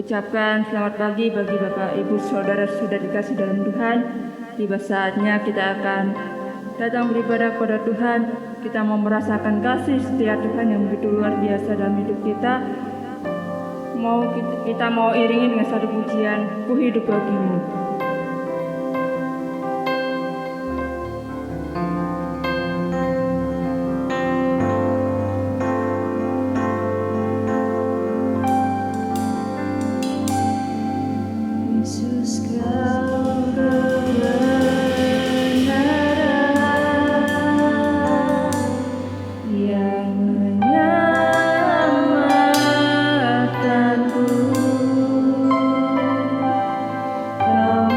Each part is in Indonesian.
ucapkan selamat pagi bagi Bapak, Ibu, Saudara sudah dikasih dalam Tuhan. Tiba saatnya kita akan datang beribadah kepada Tuhan. Kita mau merasakan kasih setia Tuhan yang begitu luar biasa dalam hidup kita. Kita mau iringi dengan satu pujian, Ku hidup bagimu. Kau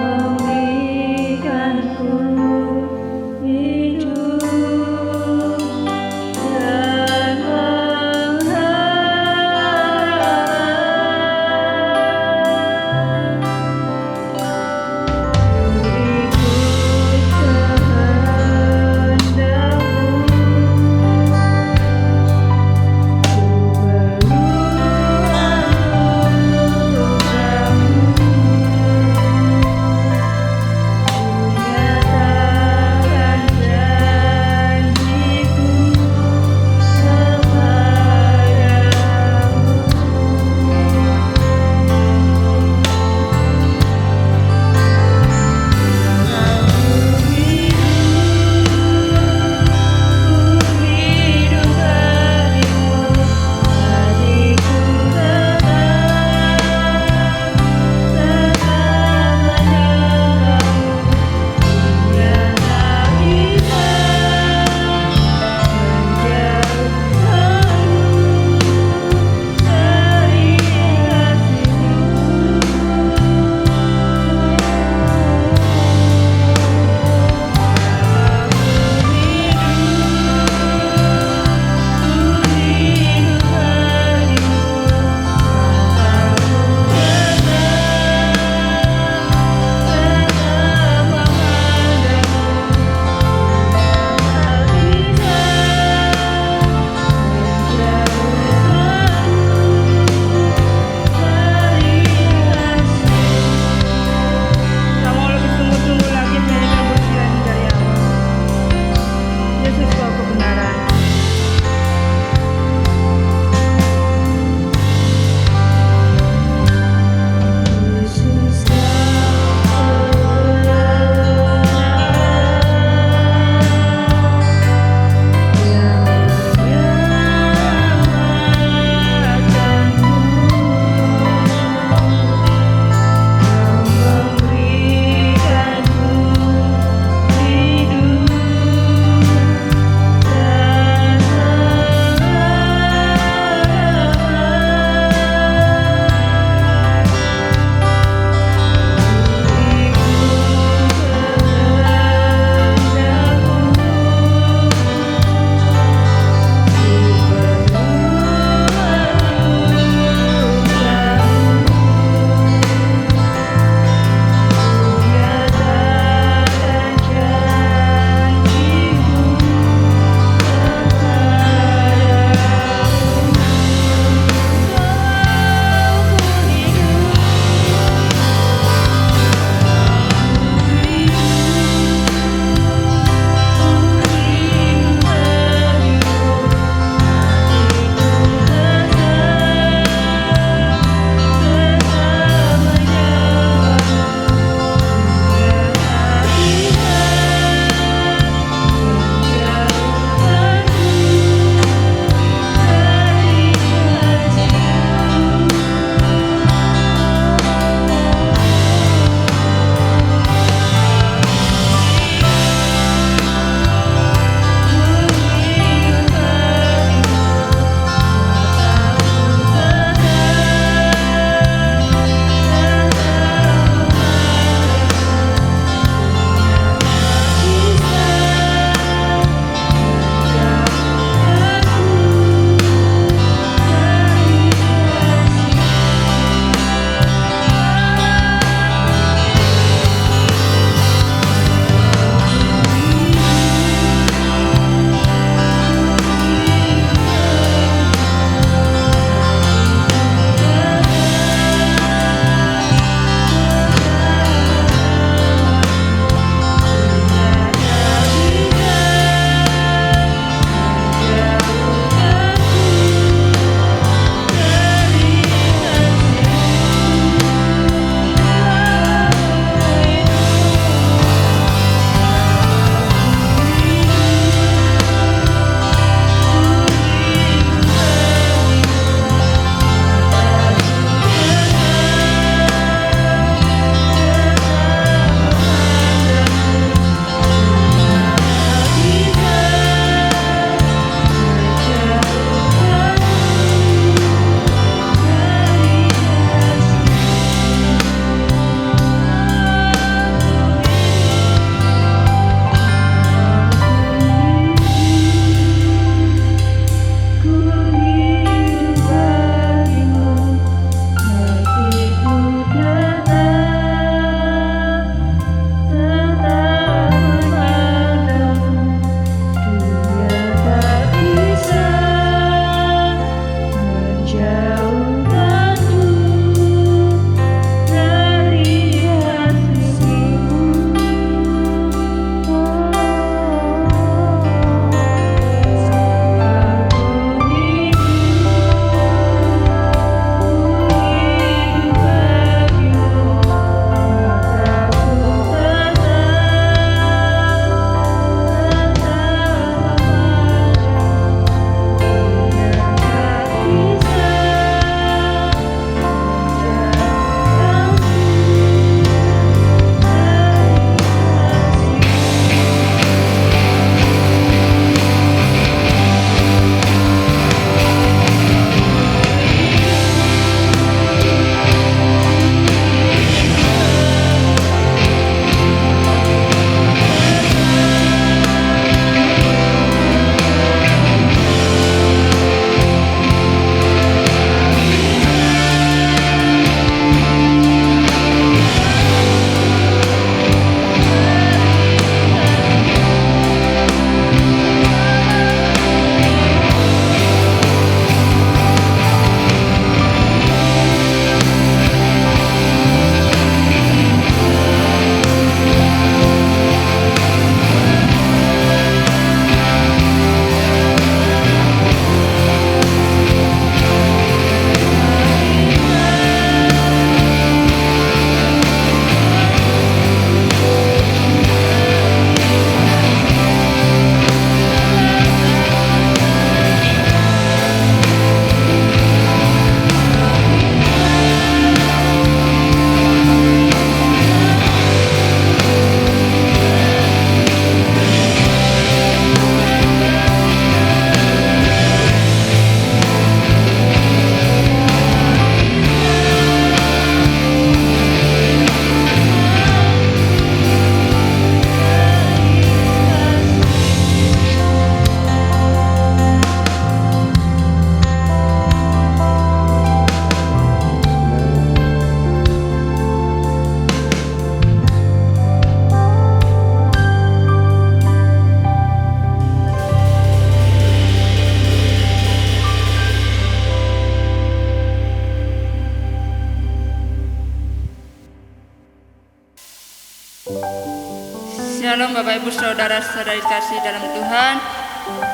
Shalom Bapak Ibu Saudara-saudari kasih dalam Tuhan.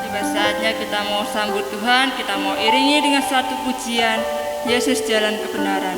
Tiba saatnya kita mau sambut Tuhan, kita mau iringi dengan satu pujian, Yesus Jalan Kebenaran.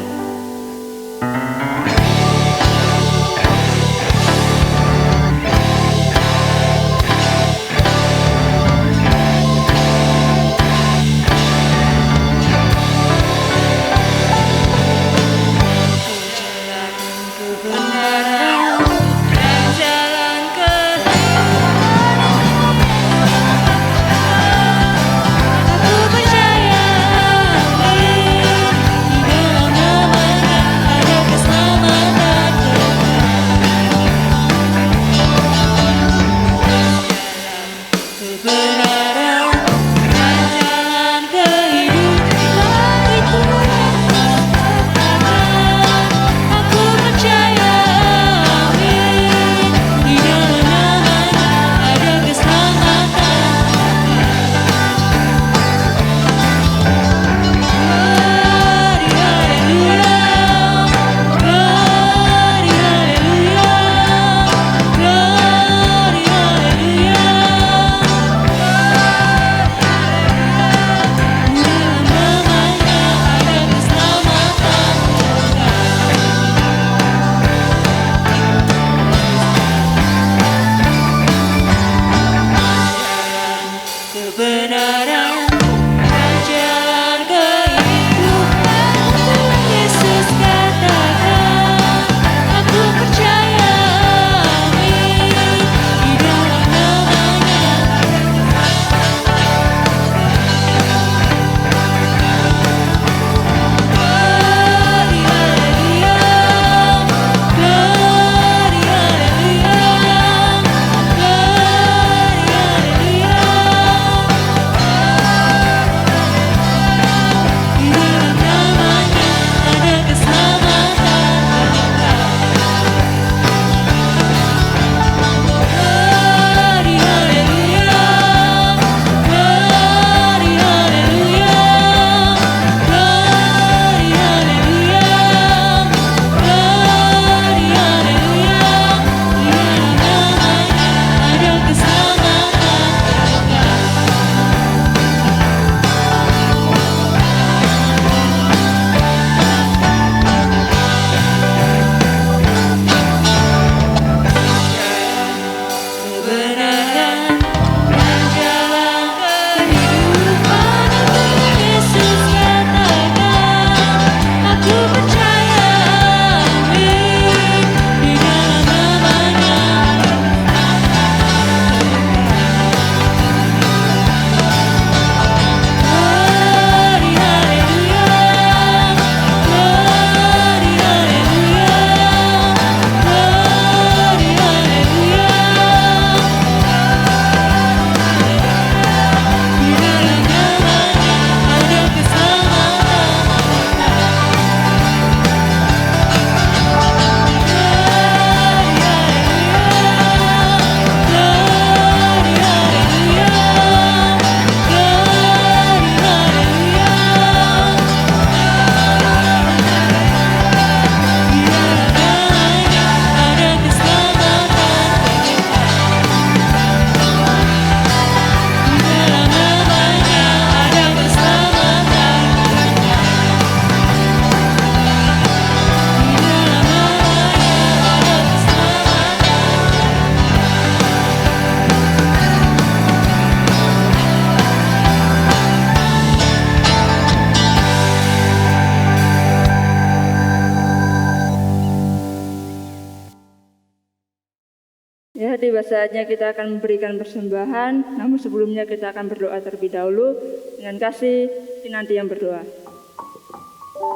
Ya, tiba saatnya kita akan memberikan persembahan, namun sebelumnya kita akan berdoa terlebih dahulu dengan kasih nanti yang berdoa.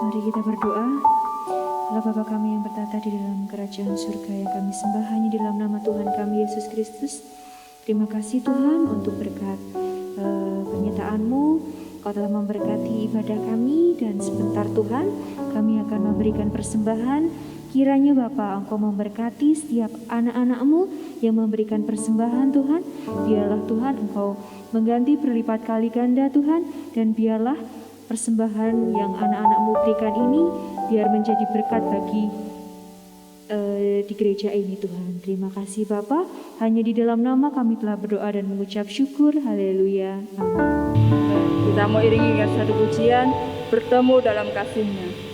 Mari kita berdoa. Allah Bapa kami yang bertata di dalam kerajaan surga yang kami sembah hanya di dalam nama Tuhan kami Yesus Kristus. Terima kasih Tuhan untuk berkat penyertaan-Mu. Kau telah memberkati ibadah kami dan sebentar Tuhan kami akan memberikan persembahan. Kiranya Bapa Engkau memberkati setiap anak-anak-Mu yang memberikan persembahan Tuhan. Biarlah Tuhan Engkau mengganti berlipat kali ganda Tuhan. Dan biarlah persembahan yang anak-anak-Mu berikan ini biar menjadi berkat bagi di gereja ini Tuhan. Terima kasih Bapa. Hanya di dalam nama kami telah berdoa dan mengucap syukur. Haleluya. Amin. Kita mau iringi dengan satu pujian, bertemu dalam kasih-Nya.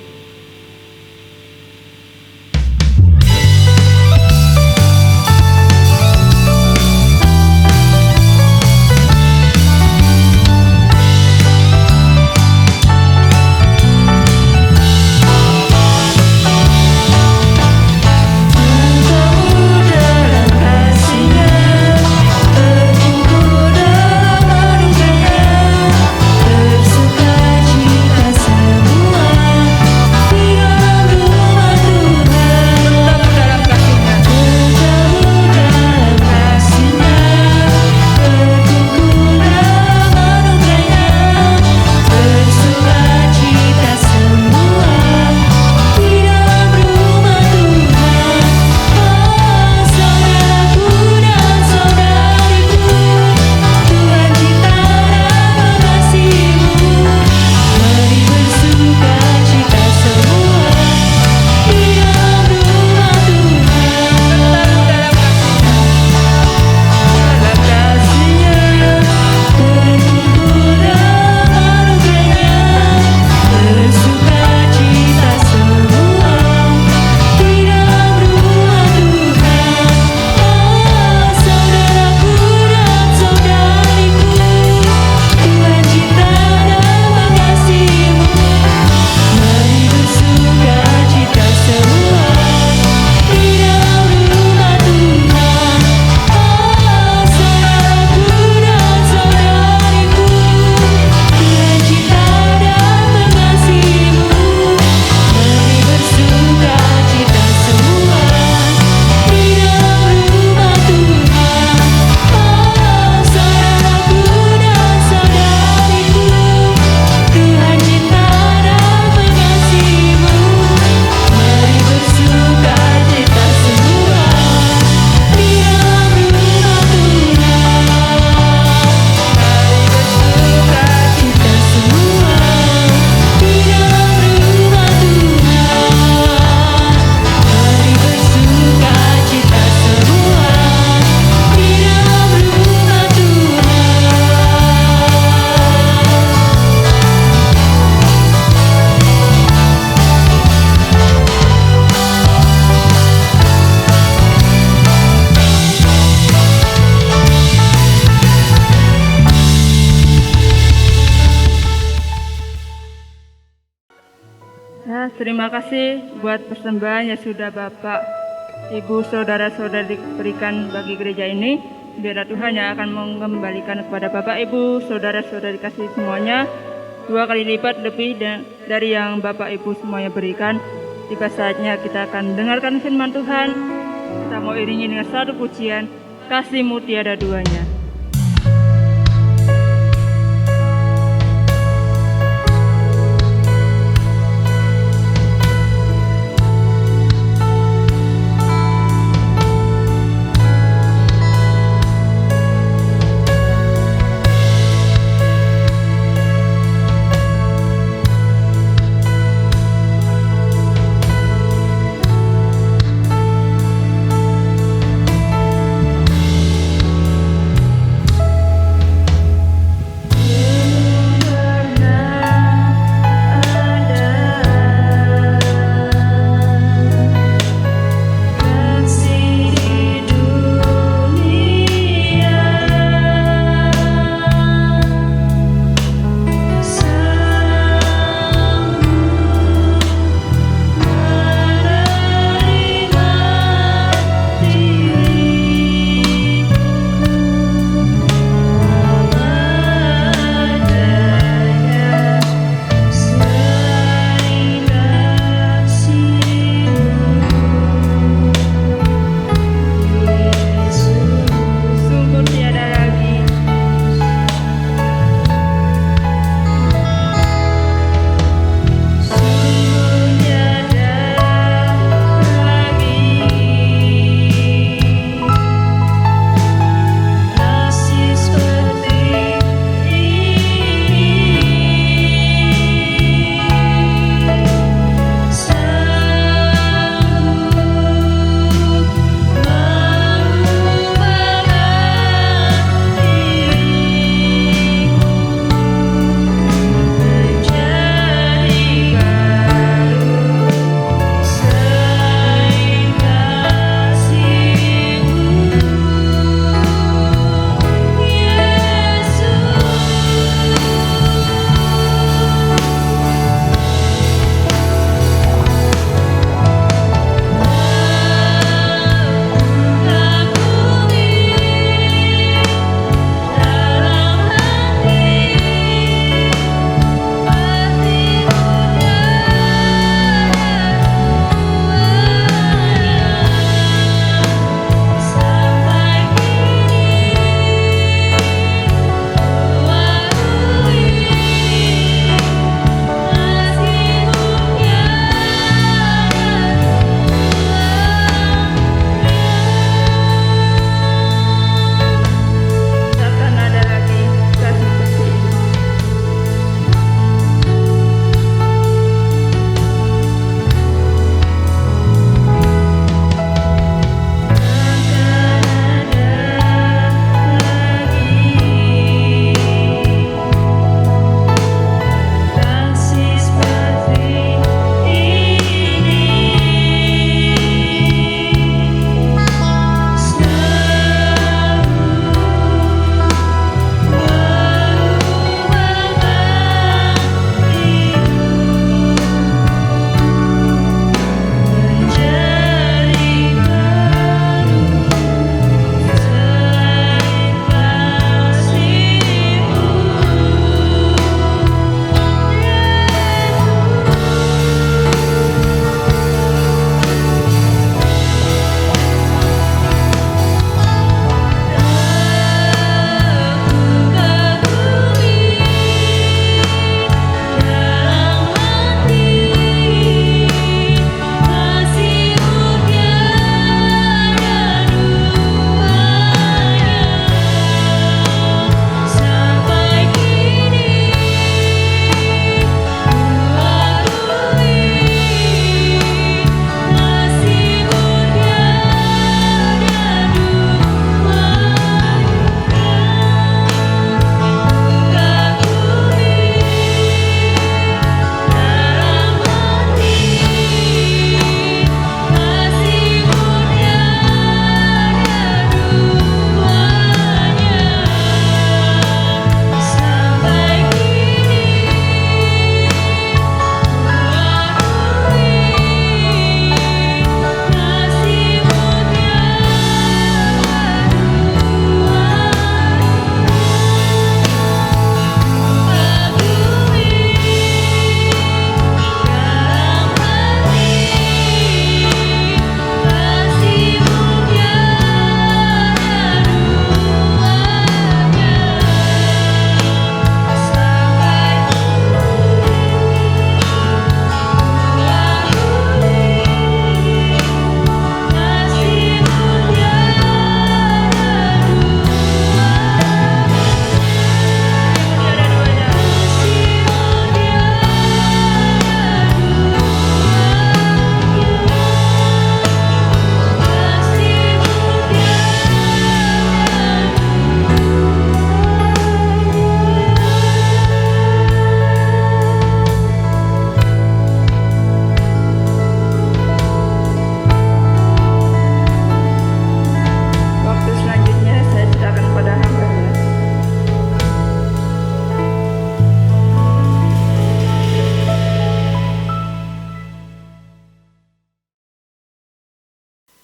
Terima kasih buat persembahan yang sudah Bapak, Ibu, Saudara-saudari berikan bagi gereja ini. Biarlah Tuhan yang akan mengembalikan kepada Bapak, Ibu, Saudara-saudari kasih semuanya 2 kali lipat lebih dari yang Bapak, Ibu semuanya berikan. Tiba saatnya kita akan dengarkan firman Tuhan. Kita mau iringi dengan satu pujian, Kasih-Mu Tiada Duanya.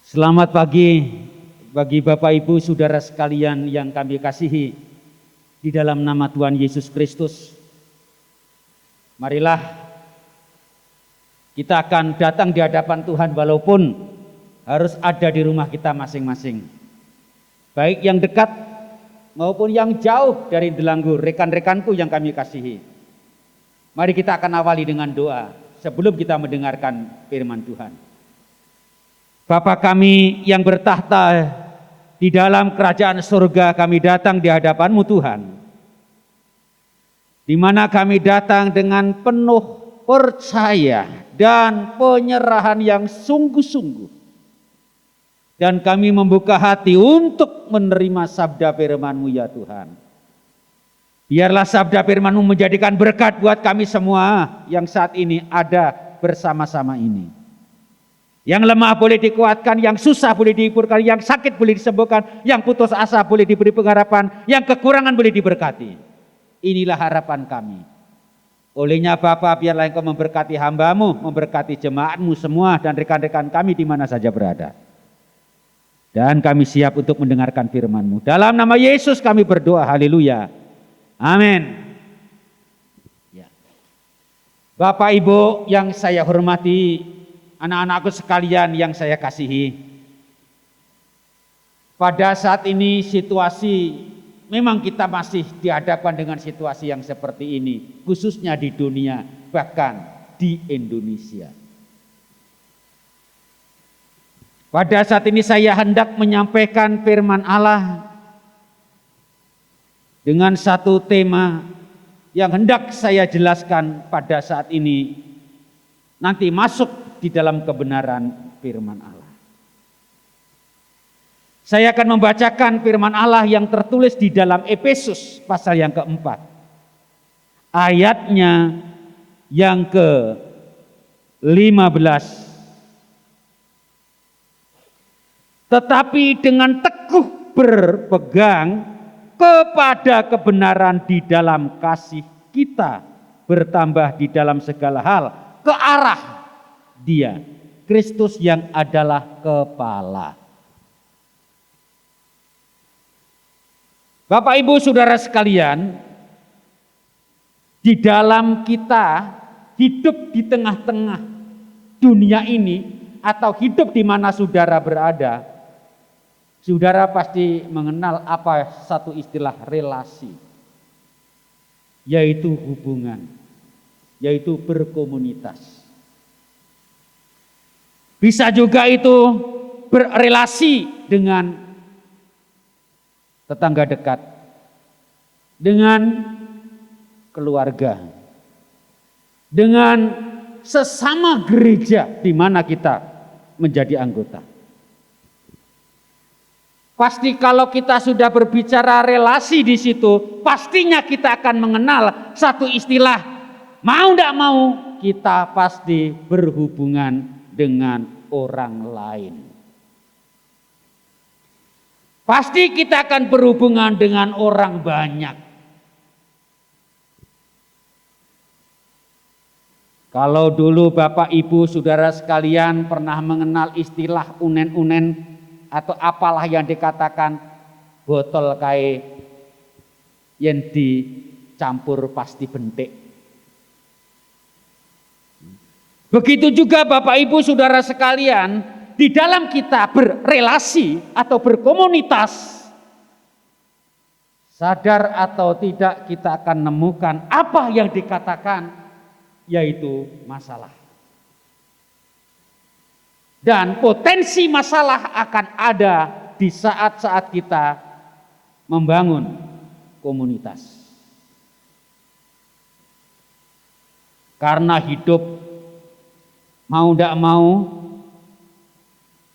Selamat pagi bagi Bapak Ibu Saudara sekalian yang kami kasihi di dalam nama Tuhan Yesus Kristus. Marilah kita akan datang di hadapan Tuhan walaupun harus ada di rumah kita masing-masing. Baik yang dekat maupun yang jauh dari Delanggu, rekan-rekanku yang kami kasihi. Mari kita akan awali dengan doa sebelum kita mendengarkan firman Tuhan. Bapa kami yang bertahta di dalam kerajaan surga, kami datang di hadapan-Mu Tuhan, di mana kami datang dengan penuh percaya dan penyerahan yang sungguh-sungguh, dan kami membuka hati untuk menerima sabda firman-Mu ya Tuhan. Biarlah sabda firman-Mu menjadikan berkat buat kami semua yang saat ini ada bersama-sama ini. Yang lemah boleh dikuatkan, yang susah boleh dihiburkan, yang sakit boleh disembuhkan, yang putus asa boleh diberi pengharapan, yang kekurangan boleh diberkati. Inilah harapan kami. Olehnya Bapa, biarlah Engkau memberkati hamba-Mu, memberkati jemaat-Mu semua dan rekan-rekan kami di mana saja berada. Dan kami siap untuk mendengarkan firman-Mu. Dalam nama Yesus kami berdoa, haleluya. Amin. Ya. Bapak Ibu yang saya hormati, anak-anakku sekalian yang saya kasihi, pada saat ini situasi memang kita masih dihadapkan dengan situasi yang seperti ini, khususnya di dunia, bahkan di Indonesia. Pada saat ini saya hendak menyampaikan firman Allah dengan satu tema yang hendak saya jelaskan pada saat ini, nanti masuk di dalam kebenaran firman Allah. Saya akan membacakan firman Allah yang tertulis di dalam Efesus pasal yang keempat. Ayatnya yang ke-15. Tetapi dengan teguh berpegang kepada kebenaran di dalam kasih, kita bertambah di dalam segala hal ke arah Dia, Kristus yang adalah kepala. Bapak Ibu Saudara sekalian, di dalam kita hidup di tengah-tengah dunia ini atau hidup di mana saudara berada, saudara pasti mengenal apa satu istilah relasi, yaitu hubungan, yaitu berkomunitas. Bisa juga itu berrelasi dengan tetangga dekat, dengan keluarga, dengan sesama gereja di mana kita menjadi anggota. Pasti kalau kita sudah berbicara relasi di situ, pastinya kita akan mengenal satu istilah, mau tidak mau kita pasti berhubungan dengan orang lain. Pasti kita akan berhubungan dengan orang banyak. Kalau dulu Bapak Ibu Saudara sekalian pernah mengenal istilah unen-unen atau apalah yang dikatakan botol kae yang dicampur pasti bentik. Begitu juga Bapak Ibu Saudara sekalian, di dalam kita berrelasi atau berkomunitas, sadar atau tidak kita akan menemukan apa yang dikatakan, yaitu masalah. Dan potensi masalah akan ada di saat-saat kita membangun komunitas. Karena hidup mau tidak mau,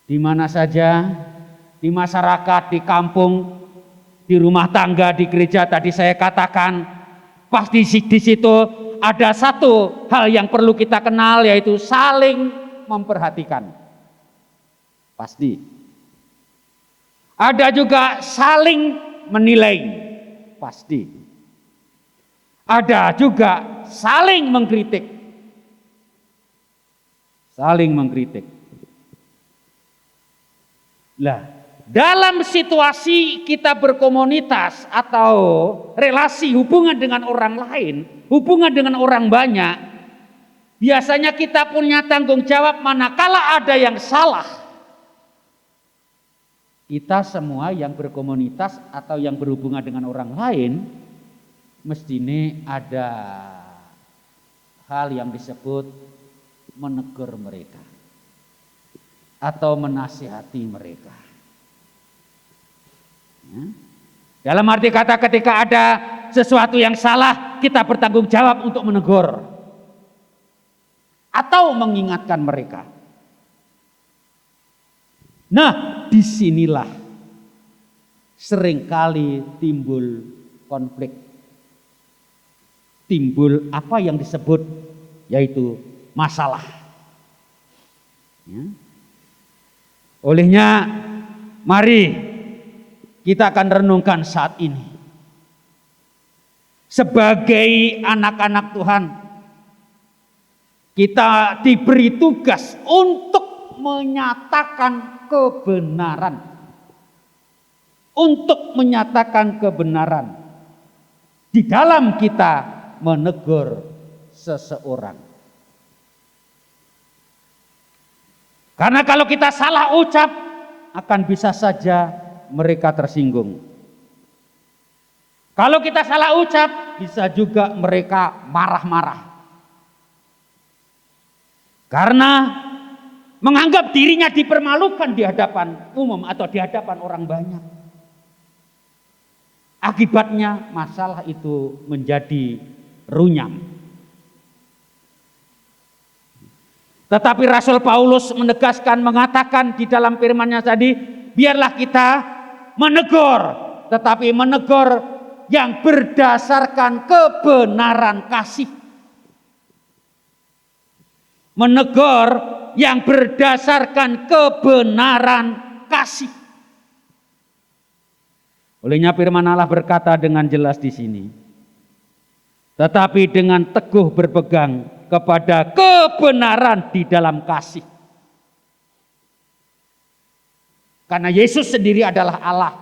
di mana saja, di masyarakat, di kampung, di rumah tangga, di gereja tadi saya katakan, pasti di situ ada satu hal yang perlu kita kenal, yaitu saling memperhatikan. Pasti. Ada juga saling menilai. Pasti. Ada juga saling mengkritik. Saling mengkritik. Lah, dalam situasi kita berkomunitas atau relasi hubungan dengan orang lain, hubungan dengan orang banyak, biasanya kita punya tanggung jawab manakala ada yang salah. Kita semua yang berkomunitas atau yang berhubungan dengan orang lain, mestinya ada hal yang disebut menegur mereka atau menasihati mereka. Ya. Dalam arti kata ketika ada sesuatu yang salah, kita bertanggung jawab untuk menegur atau mengingatkan mereka. Nah, disinilah seringkali timbul konflik. Timbul apa yang disebut yaitu masalah. Ya. Olehnya, mari kita akan renungkan saat ini. Sebagai anak-anak Tuhan, kita diberi tugas untuk menyatakan kebenaran. Untuk menyatakan kebenaran di dalam kita menegur seseorang. Karena kalau kita salah ucap, akan bisa saja mereka tersinggung. Kalau kita salah ucap, bisa juga mereka marah-marah. Karena menganggap dirinya dipermalukan di hadapan umum atau di hadapan orang banyak. Akibatnya masalah itu menjadi runyam. Tetapi Rasul Paulus menegaskan, mengatakan di dalam firman-Nya tadi, biarlah kita menegur, tetapi menegur yang berdasarkan kebenaran kasih. Menegur yang berdasarkan kebenaran kasih. Olehnya firman Allah berkata dengan jelas di sini, tetapi dengan teguh berpegang kepada kebenaran di dalam kasih. Karena Yesus sendiri adalah Allah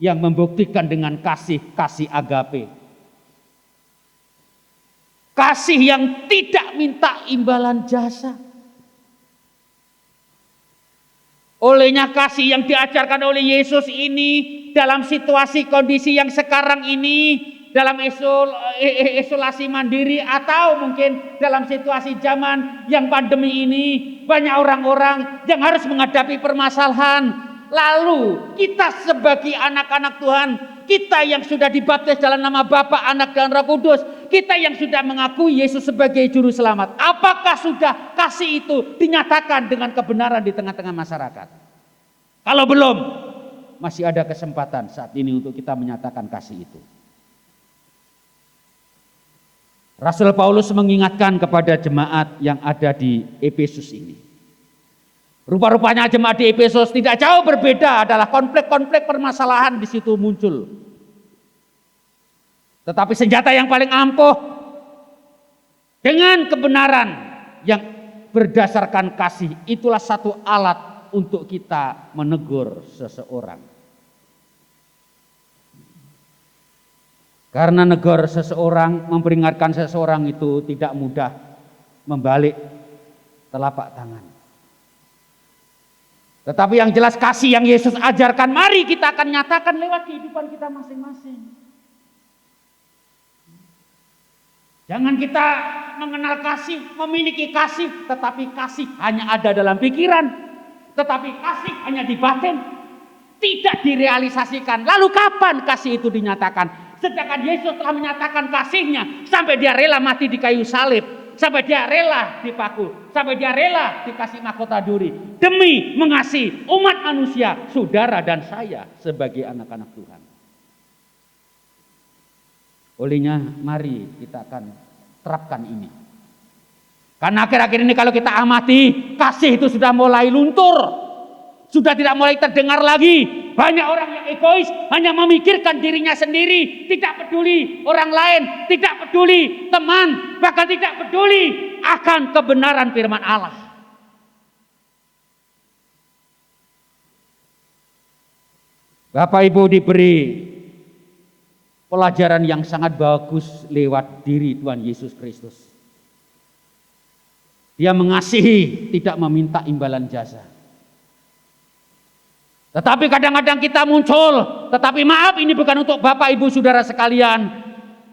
yang membuktikan dengan kasih agape. Kasih yang tidak minta imbalan jasa. Olehnya kasih yang diajarkan oleh Yesus ini dalam situasi kondisi yang sekarang ini, dalam isolasi mandiri atau mungkin dalam situasi zaman yang pandemi ini, banyak orang-orang yang harus menghadapi permasalahan. Lalu kita sebagai anak-anak Tuhan, kita yang sudah dibaptis dalam nama Bapa, Anak dan Roh Kudus, kita yang sudah mengakui Yesus sebagai juru selamat, apakah sudah kasih itu dinyatakan dengan kebenaran di tengah-tengah masyarakat? Kalau belum, masih ada kesempatan saat ini untuk kita menyatakan kasih itu. Rasul Paulus mengingatkan kepada jemaat yang ada di Efesus ini. Rupa-rupanya jemaat di Efesus tidak jauh berbeda, adalah konflik-konflik permasalahan di situ muncul. Tetapi senjata yang paling ampuh dengan kebenaran yang berdasarkan kasih, itulah satu alat untuk kita menegur seseorang. Karena negur seseorang, memperingatkan seseorang itu tidak mudah membalik telapak tangan. Tetapi yang jelas kasih yang Yesus ajarkan, mari kita akan nyatakan lewat kehidupan kita masing-masing. Jangan kita mengenal kasih, memiliki kasih, tetapi kasih hanya ada dalam pikiran, tetapi kasih hanya di batin, tidak direalisasikan. Lalu kapan kasih itu dinyatakan? Sedangkan Yesus telah menyatakan kasihnya sampai dia rela mati di kayu salib, sampai dia rela dipaku, sampai dia rela dikasih mahkota duri demi mengasihi umat manusia, saudara dan saya sebagai anak-anak Tuhan. Olehnya mari kita akan terapkan ini. Karena akhir-akhir ini kalau kita amati, kasih itu sudah mulai luntur, sudah tidak mulai terdengar lagi. Banyak orang yang egois, hanya memikirkan dirinya sendiri, tidak peduli orang lain, tidak peduli teman, bahkan tidak peduli akan kebenaran firman Allah. Bapak Ibu diberi pelajaran yang sangat bagus lewat diri Tuhan Yesus Kristus. Dia mengasihi, tidak meminta imbalan jasa. Tetapi kadang-kadang kita muncul, tetapi maaf ini bukan untuk Bapak Ibu Saudara sekalian.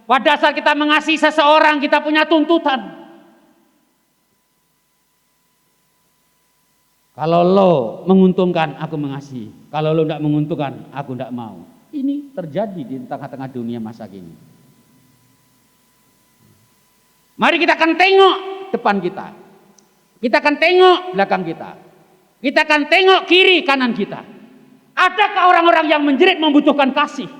Pada saat kita mengasihi seseorang, kita punya tuntutan. Kalau lo menguntungkan, aku mengasihi. Kalau lo tidak menguntungkan, aku tidak mau. Ini terjadi di tengah-tengah dunia masa kini. Mari kita akan tengok depan kita. Kita akan tengok belakang kita. Kita akan tengok kiri kanan kita. Adakah orang-orang yang menjerit membutuhkan kasih?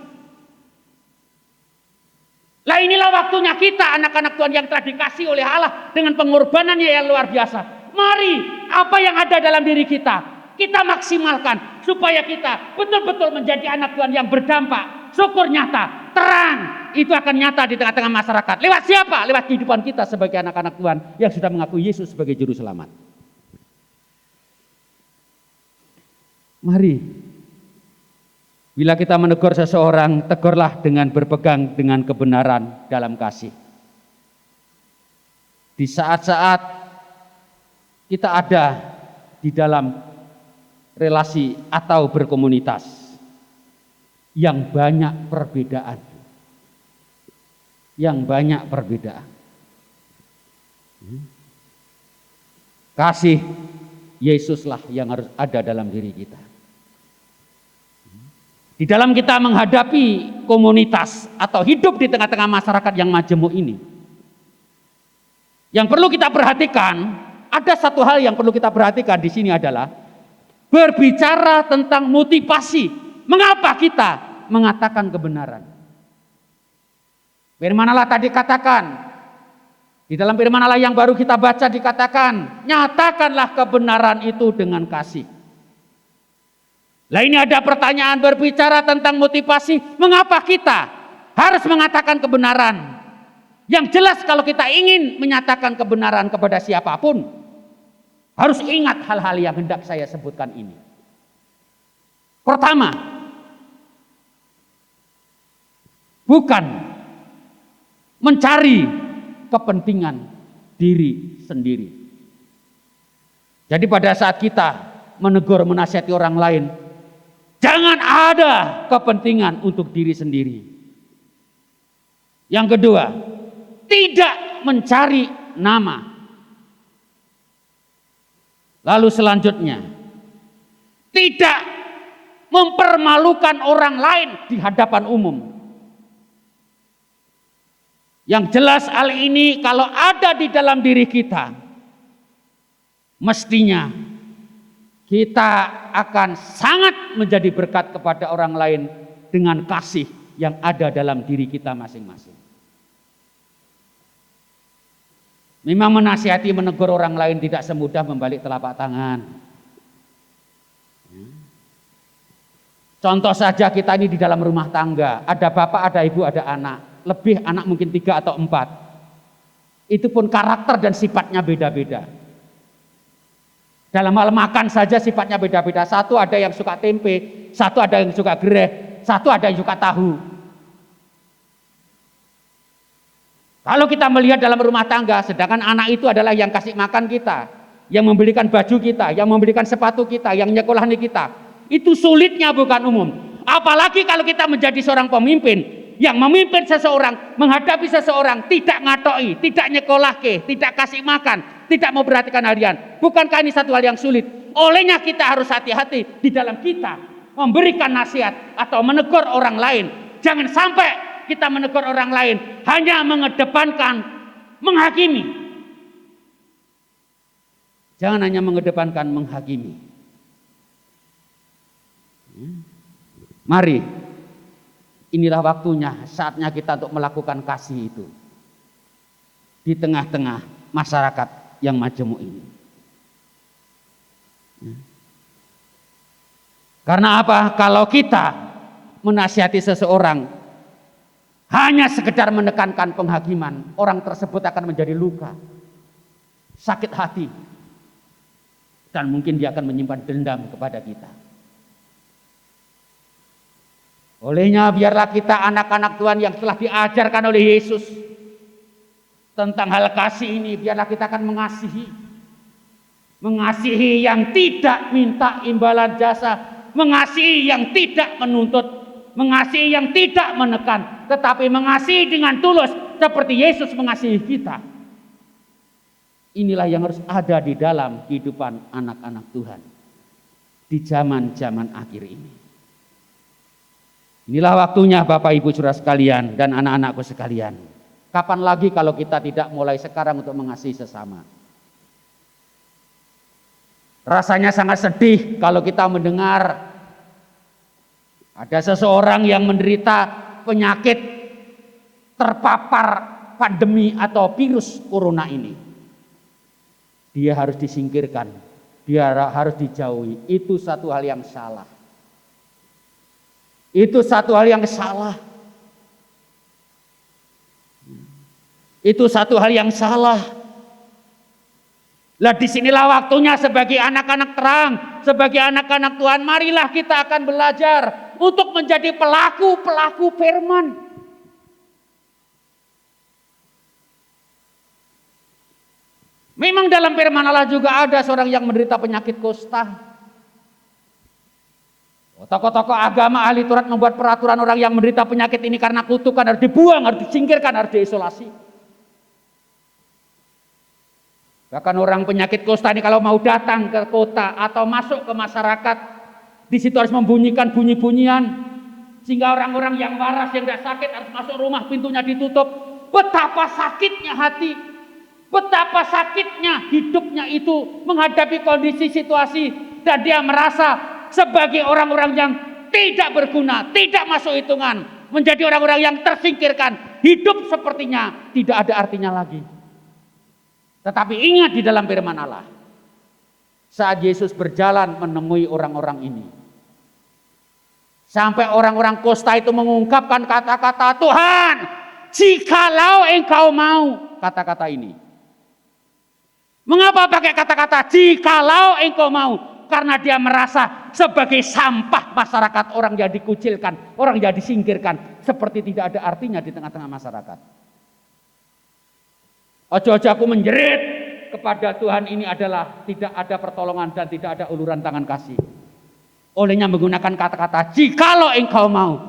Lah inilah waktunya kita anak-anak Tuhan yang telah dikasih oleh Allah dengan pengorbanannya yang luar biasa. Mari apa yang ada dalam diri kita maksimalkan supaya kita betul-betul menjadi anak Tuhan yang berdampak, syukur nyata, terang. Itu akan nyata di tengah-tengah masyarakat. Lewat siapa? Lewat kehidupan kita sebagai anak-anak Tuhan yang sudah mengakui Yesus sebagai juru selamat. Mari, bila kita menegur seseorang, tegurlah dengan berpegang dengan kebenaran dalam kasih. Di saat-saat kita ada di dalam relasi atau berkomunitas yang banyak perbedaan. Yang banyak perbedaan. Kasih Yesuslah yang harus ada dalam diri kita. Di dalam kita menghadapi komunitas atau hidup di tengah-tengah masyarakat yang majemuk ini. Yang perlu kita perhatikan, ada satu hal yang perlu kita perhatikan di sini adalah berbicara tentang motivasi. Mengapa kita mengatakan kebenaran? Firman Allah tadi katakan, di dalam firman Allah yang baru kita baca dikatakan, nyatakanlah kebenaran itu dengan kasih. Lah ini ada pertanyaan berbicara tentang motivasi, mengapa kita harus mengatakan kebenaran? Yang jelas kalau kita ingin menyatakan kebenaran kepada siapapun, harus ingat hal-hal yang hendak saya sebutkan ini. Pertama, bukan mencari kepentingan diri sendiri. Jadi pada saat kita menegur, menasihati orang lain, jangan ada kepentingan untuk diri sendiri. Yang kedua, tidak mencari nama. Lalu selanjutnya, tidak mempermalukan orang lain di hadapan umum. Yang jelas hal ini kalau ada di dalam diri kita, mestinya kita akan sangat menjadi berkat kepada orang lain dengan kasih yang ada dalam diri kita masing-masing. Memang menasihati, menegur orang lain tidak semudah membalik telapak tangan. Contoh saja kita ini di dalam rumah tangga, ada bapak, ada ibu, ada anak. Lebih anak mungkin 3 atau 4. Itu pun karakter dan sifatnya beda-beda. Dalam hal makan saja sifatnya beda-beda. Satu ada yang suka tempe, satu ada yang suka gereh, satu ada yang suka tahu. Kalau kita melihat dalam rumah tangga, sedangkan anak itu adalah yang kasih makan kita, yang membelikan baju kita, yang membelikan sepatu kita, yang nyekolahni kita. Itu sulitnya bukan umum. Apalagi kalau kita menjadi seorang pemimpin, yang memimpin seseorang, menghadapi seseorang, tidak ngatoi, tidak nyekolahke, tidak kasih makan, tidak memperhatikan harian. Bukankah ini satu hal yang sulit? Olehnya kita harus hati-hati di dalam kita memberikan nasihat atau menegur orang lain. Jangan sampai kita menegur orang lain hanya mengedepankan menghakimi. Jangan hanya mengedepankan menghakimi. Mari, inilah waktunya, saatnya kita untuk melakukan kasih itu di tengah-tengah masyarakat yang majemuk ini. Karena apa? Kalau kita menasihati seseorang hanya sekedar menekankan penghakiman, orang tersebut akan menjadi luka, sakit hati, dan mungkin dia akan menyimpan dendam kepada kita. Olehnya biarlah kita anak-anak Tuhan yang telah diajarkan oleh Yesus tentang hal kasih ini, biarlah kita akan mengasihi. Mengasihi yang tidak minta imbalan jasa, mengasihi yang tidak menuntut, mengasihi yang tidak menekan, tetapi mengasihi dengan tulus seperti Yesus mengasihi kita. Inilah yang harus ada di dalam kehidupan anak-anak Tuhan di zaman-zaman akhir ini. Inilah waktunya Bapak Ibu Saudara sekalian dan anak-anakku sekalian. Kapan lagi kalau kita tidak mulai sekarang untuk mengasihi sesama? Rasanya sangat sedih kalau kita mendengar ada seseorang yang menderita penyakit, terpapar pandemi atau virus corona ini. Dia harus disingkirkan, dia harus dijauhi. Itu satu hal yang salah. Itu satu hal yang salah. Itu satu hal yang salah. Lah disinilah waktunya sebagai anak-anak terang, sebagai anak-anak Tuhan, marilah kita akan belajar untuk menjadi pelaku-pelaku firman. Memang dalam firman Allah juga ada seorang yang menderita penyakit kusta. Tokoh-tokoh agama ahli Taurat membuat peraturan orang yang menderita penyakit ini karena kutukan harus dibuang, harus disingkirkan, harus diisolasi. Bahkan orang penyakit kusta ini kalau mau datang ke kota atau masuk ke masyarakat, di situ harus membunyikan bunyi-bunyian sehingga orang-orang yang waras yang tidak sakit harus masuk rumah, pintunya ditutup. Betapa sakitnya hati, betapa sakitnya hidupnya itu menghadapi kondisi situasi, dan dia merasa sebagai orang-orang yang tidak berguna, tidak masuk hitungan, menjadi orang-orang yang tersingkirkan. Hidup sepertinya tidak ada artinya lagi. Tetapi ingat di dalam firman Allah, saat Yesus berjalan menemui orang-orang ini, sampai orang-orang kusta itu mengungkapkan kata-kata, Tuhan, jikalau engkau mau, kata-kata ini. Mengapa pakai kata-kata jikalau engkau mau? Karena dia merasa sebagai sampah masyarakat, orang yang dikucilkan, orang yang disingkirkan, seperti tidak ada artinya di tengah-tengah masyarakat. Ojo-ojo aku menjerit kepada Tuhan ini adalah tidak ada pertolongan dan tidak ada uluran tangan kasih. Olehnya menggunakan kata-kata jikalau engkau mau.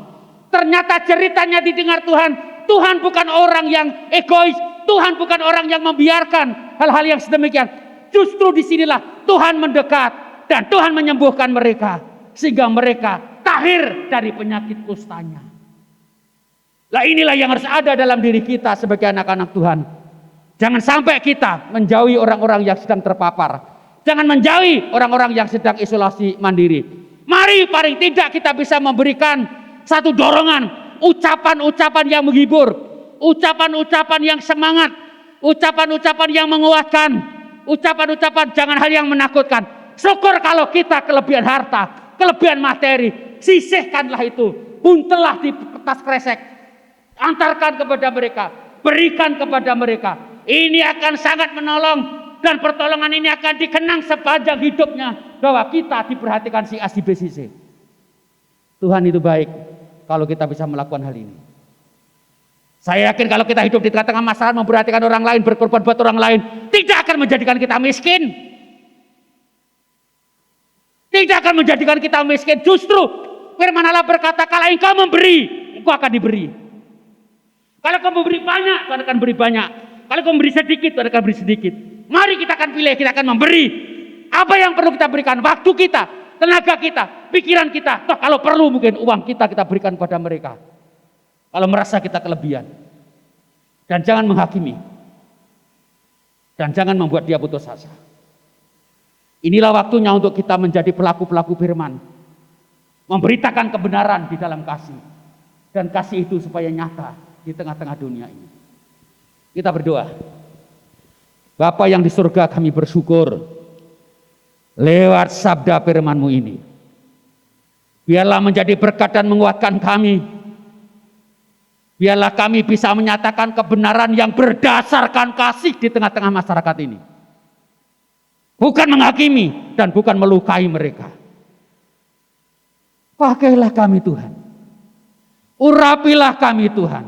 Ternyata ceritanya didengar Tuhan. Tuhan bukan orang yang egois, Tuhan bukan orang yang membiarkan hal-hal yang sedemikian. Justru disinilah Tuhan mendekat dan Tuhan menyembuhkan mereka sehingga mereka tahir dari penyakit kustanya. Lah inilah yang harus ada dalam diri kita sebagai anak-anak Tuhan. Jangan sampai kita menjauhi orang-orang yang sedang terpapar. Jangan menjauhi orang-orang yang sedang isolasi mandiri. Mari paling tidak kita bisa memberikan satu dorongan, ucapan-ucapan yang menghibur, ucapan-ucapan yang semangat, ucapan-ucapan yang menguatkan, ucapan-ucapan jangan hal yang menakutkan. Syukur kalau kita kelebihan harta, kelebihan materi, sisihkanlah itu, buntelah di kertas kresek, antarkan kepada mereka, berikan kepada mereka. Ini akan sangat menolong dan pertolongan ini akan dikenang sepanjang hidupnya bahwa kita diperhatikan si A, si B, si C. Tuhan itu baik kalau kita bisa melakukan hal ini. Saya yakin kalau kita hidup di tengah-tengah masyarakat, memperhatikan orang lain, berkorban buat orang lain, tidak akan menjadikan kita miskin. Tidak akan menjadikan kita miskin. Justru firman Allah berkata, kalau engkau memberi, engkau akan diberi. Kalau kau memberi banyak, Tuhan akan beri banyak. Kalau kau memberi sedikit, Tuhan akan beri sedikit. Mari kita akan pilih, kita akan memberi. Apa yang perlu kita berikan? Waktu kita, tenaga kita, pikiran kita. Toh kalau perlu mungkin uang kita berikan kepada mereka. Kalau merasa kita kelebihan. Dan jangan menghakimi. Dan jangan membuat dia putus asa. Inilah waktunya untuk kita menjadi pelaku-pelaku firman. Memberitakan kebenaran di dalam kasih. Dan kasih itu supaya nyata di tengah-tengah dunia ini. Kita berdoa. Bapa yang di surga, kami bersyukur lewat sabda firman-Mu ini. Biarlah menjadi berkat dan menguatkan kami. Biarlah kami bisa menyatakan kebenaran yang berdasarkan kasih di tengah-tengah masyarakat ini. Bukan menghakimi dan bukan melukai mereka. Pakailah kami Tuhan. Urapilah kami Tuhan,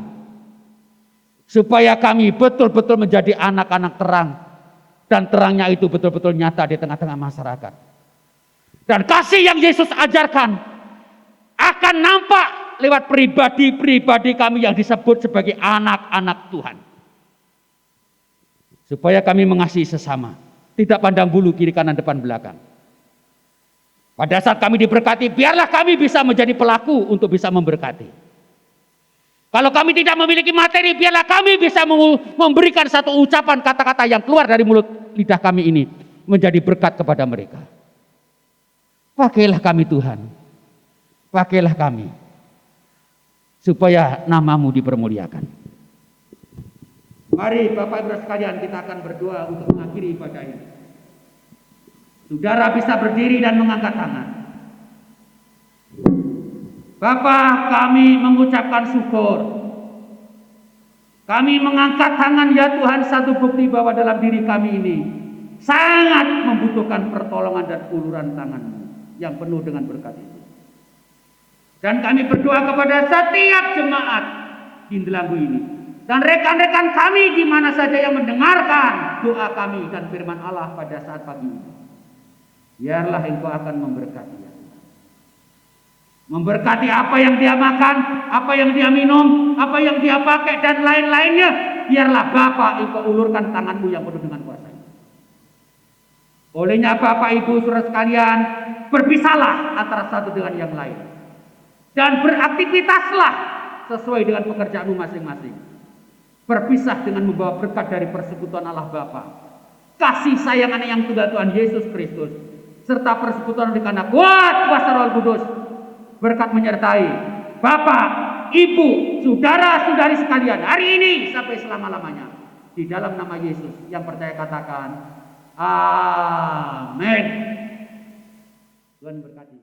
supaya kami betul-betul menjadi anak-anak terang, dan terangnya itu betul-betul nyata di tengah-tengah masyarakat. Dan kasih yang Yesus ajarkan akan nampak lewat pribadi-pribadi kami yang disebut sebagai anak-anak Tuhan. Supaya kami mengasihi sesama, tidak pandang bulu kiri kanan depan belakang. Pada saat kami diberkati, biarlah kami bisa menjadi pelaku untuk bisa memberkati. Kalau kami tidak memiliki materi, biarlah kami bisa memberikan satu ucapan kata-kata yang keluar dari mulut lidah kami ini menjadi berkat kepada mereka. Pakailah kami Tuhan, pakailah kami, supaya namamu dipermuliakan. Mari Bapak Ibu sekalian, kita akan berdoa untuk mengakhiri ibadah ini. Saudara bisa berdiri dan mengangkat tangan. Bapa, kami mengucapkan syukur. Kami mengangkat tangan ya Tuhan, satu bukti bahwa dalam diri kami ini sangat membutuhkan pertolongan dan uluran tangan-Mu yang penuh dengan berkat itu. Dan kami berdoa kepada setiap jemaat di Delanggu ini. Dan rekan-rekan kami di mana saja yang mendengarkan doa kami dan firman Allah pada saat pagi ini. Biarlah Engkau akan memberkati ya Tuhan. Memberkati apa yang dia makan, apa yang dia minum, apa yang dia pakai dan lain-lainnya. Biarlah Bapa Engkau ulurkan tangan-Mu yang penuh dengan kuasa. Olehnya Bapak Ibu saudara sekalian, berpisahlah antara satu dengan yang lain. Dan beraktivitaslah sesuai dengan pekerjaanmu masing-masing. Berpisah dengan membawa berkat dari persekutuan Allah Bapa, kasih sayang anak yang tunggal Tuhan Yesus Kristus, serta persekutuan di kana kuat kuasa Roh Kudus, berkat menyertai Bapak, Ibu, saudara-saudari sekalian hari ini sampai selama-lamanya. Di dalam nama Yesus yang percaya katakan amin. Tuhan berkati.